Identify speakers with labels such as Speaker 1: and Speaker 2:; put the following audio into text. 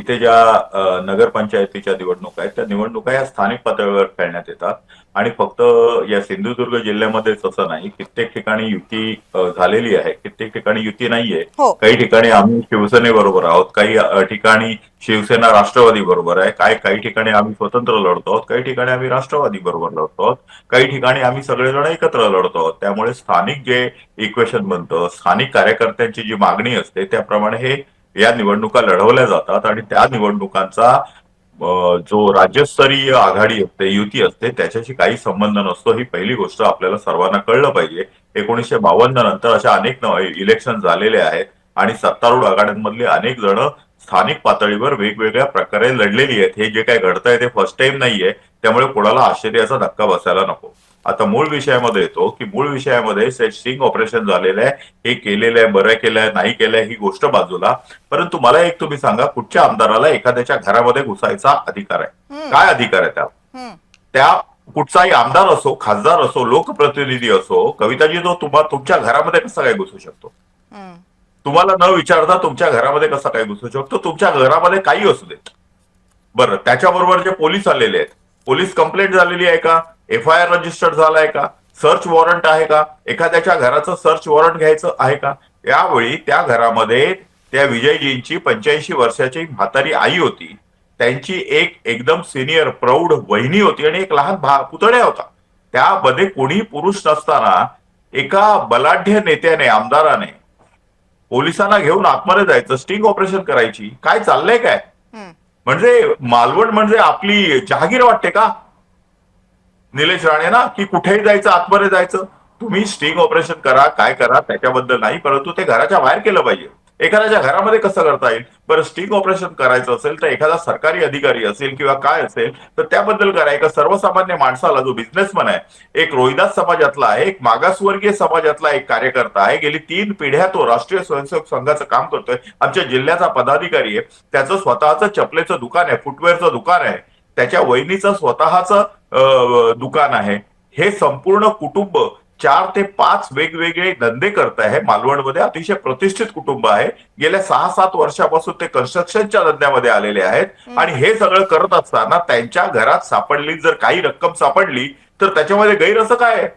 Speaker 1: इथे ज्या नगरपंचायतीच्या निवडणुका आहेत त्या निवडणुका या स्थानिक पातळीवर खेळण्यात येतात आणि फक्त या सिंधुदुर्ग जिल्ह्यामध्येच असं नाही, कित्येक ठिकाणी युती झालेली आहे, कित्येक ठिकाणी युती नाहीये.
Speaker 2: हो.
Speaker 1: काही ठिकाणी आम्ही शिवसेनेबरोबर आहोत, काही ठिकाणी शिवसेना राष्ट्रवादी बरोबर आहे, काही ठिकाणी आम्ही स्वतंत्र लढतो आहोत, काही ठिकाणी आम्ही राष्ट्रवादी बरोबर लढतो आहोत, काही ठिकाणी आम्ही सगळेजण एकत्र लढतो आहोत. त्यामुळे स्थानिक जे इक्वेशन बनतं, स्थानिक कार्यकर्त्यांची जी मागणी असते त्याप्रमाणे हे या निवडणुका लढवल्या जातात आणि त्या निवडणुकांचा जो राज्यस्तरीय आघाडी असते, युती असते, त्याच्याशी काही संबंध नसतो. ही पहिली गोष्ट आपल्याला सर्वांना कळलं पाहिजे. 1952 नंतर अशा अनेक इलेक्शन झालेले आहेत आणि सत्तारूढ आघाड्यांमधले अनेक जण स्थानिक पातळीवर वेगवेगळ्या प्रकारे लढलेली आहेत. हे जे काय घडतंय ते फर्स्ट टाइम नाहीये, त्यामुळे कोणाला आश्चर्याचा धक्का बसायला नको. आता मूळ विषयामध्ये येतो की मूळ विषयामध्ये स्टिंग ऑपरेशन झालेलं आहे, हे केलेलं आहे, बरं केलंय, नाही केलंय ही गोष्ट बाजूला. परंतु मला एक तुम्ही सांगा, कुठच्या आमदाराला एखाद्याच्या घरामध्ये घुसायचा अधिकार आहे? काय अधिकार आहे
Speaker 2: हम्म.
Speaker 1: त्या कुठचाही आमदार असो, खासदार असो, लोकप्रतिनिधी असो, कविताजी जो तुमच्या घरामध्ये कसा काय घुसू शकतो?
Speaker 2: हम्म.
Speaker 1: तुम्हाला न विचारता तुमच्या घरामध्ये कसा काय घुसू शकतो? तुमच्या घरामध्ये काही असू देत. बरं, त्याच्याबरोबर जे पोलीस आलेले आहेत, पोलीस कंप्लेंट झालेली आहे का? FIR रजिस्टर्ड झालाय का? सर्च वॉरंट आहे का? एखाद्याच्या घराचं सर्च वॉरंट घ्यायचं आहे का? यावेळी त्या घरामध्ये त्या विजयजींची 85 वर्षाची म्हातारी आई होती, त्यांची एक एकदम सिनियर प्रौढ वहिनी होती आणि एक लहान पुतण्या होता. त्यामध्ये कोणी पुरुष नसताना एका बलाढ्य नेत्याने, आमदाराने पोलिसांना घेऊन आतमध्ये जायचं, स्टिंग ऑपरेशन करायची, काय चाललंय काय?
Speaker 2: हम्म.
Speaker 1: म्हणजे मालवण म्हणजे आपली जहागीर वाटते का निलेश राणे ना, की कुठेही जायचं, आतमध्ये जायचं? तुम्ही स्टिंग ऑपरेशन करा, काय करा, त्याच्याबद्दल नाही, परंतु ते घराच्या बाहेर केलं पाहिजे. एखाद्याच्या घरामध्ये कसं करता येईल? बरं, स्टिंग ऑपरेशन करायचं असेल तर एखादा सरकारी अधिकारी असेल किंवा काय असेल तर त्याबद्दल करा. एका सर्वसामान्य माणसाला, जो बिझनेसमन आहे, एक रोहिदास समाजातला आहे, एक मागासवर्गीय समाजातला एक कार्यकर्ता आहे, गेली 3 पिढ्या तो राष्ट्रीय स्वयंसेवक संघाचं काम करतोय, आमच्या जिल्ह्याचा पदाधिकारी आहे, त्याचं स्वतःचं चपलेचं दुकान आहे, फुटवेअरचं दुकान आहे, त्याच्या वहिनीचं स्वतःचं दुकान आहे. हे संपूर्ण कुटुंब 4 ते 5 वेगवेगळे धंदे करत आहे. मालवणमध्ये अतिशय प्रतिष्ठित कुटुंब आहे. गेल्या 6-7 वर्षापासून ते कन्स्ट्रक्शनच्या धंद्यामध्ये आलेले आहेत आणि हे सगळं करत असताना त्यांच्या घरात सापडली जर काही रक्कम सापडली तर त्याच्यामध्ये गैर असं काय आहे?